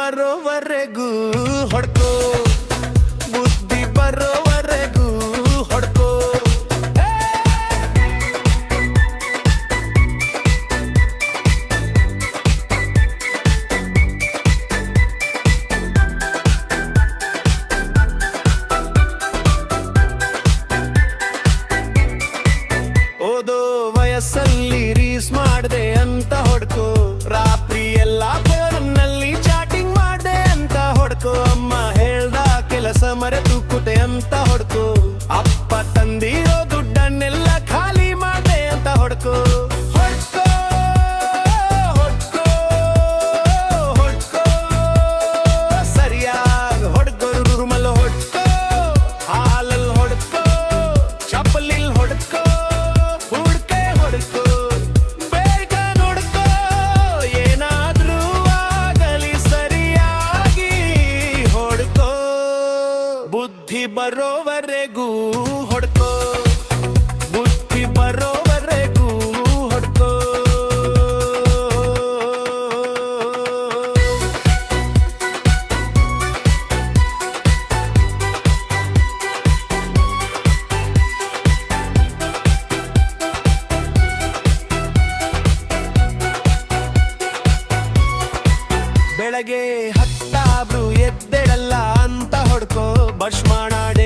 ಬರೋವರೆಗೂ ಹೊಡ್ಕೋ, ಬುದ್ಧಿ ಬರೋವರೆಗೂ ಹೊಡ್ಕೋ. ಓದೋ ವಯಸ್ಸಲ್ಲಿ ರೀಸ್ ಮಾಡ್ದೆ ಅಂತ ಹೊಡ್ಕೋ, ರಾತ್ರಿ ಎಲ್ಲ ಫೋನ್ನಲ್ಲಿ ಚಾಟಿಂಗ್ ಮಾಡ್ದೆ ಅಂತ ಹೊಡ್ಕೋ, ಅಮ್ಮ ಹೇಳ್ದ ಕೆಲಸ ಮರೆತು ಕೂತೆ ಅಂತ ಹೊಡ್ಕೋ, ಅಪ್ಪ ತಂದಿರೋ ದುಡ್ಡನ್ನೆಲ್ಲ ಖಾಲಿ ಮಾಡ್ದೆ ಅಂತ ಹೊಡ್ಕೋ. ಹೊಡ್ಕೋ ಹೊಡ್ಕೋ ಹೊಡ್ಕೋ, ಸರಿಯಾಗಿ ಹೊಡ್ಕೋ, ರೂಮಲ್ ಹೊಡ್ಕೋ, ಹಾಲಲ್ ಹೊಡ್ಕೋ, ಚಪ್ಪಲಿಲ್ ಹೊಡ್ಕೋ, ಹುಡ್ಕೆ ಹೊಡ್ಕೋ, ಬೇಗ ನೋಡ್ಕೋ, ಏನಾದ್ರೂ ಆಗಲಿ ಸರಿಯಾಗಿ ಹೊಡ್ಕೋ, ಬುದ್ಧಿ ಬರೋವರೆಗೂ ಹೊಡ್ಕೋ, ಬುದ್ಧಿ ಬರೋವರೆಗೂ ಹೊಡ್ಕೋ. ಬೆಳಗ್ಗೆ ಹತ್ತಾಬ್ರು ಎದ್ದೇಳಲ್ಲ ಅಂತ ಹೊಡ್ಕೋ, ಬಶ್ ಮಾಡಾಡೆ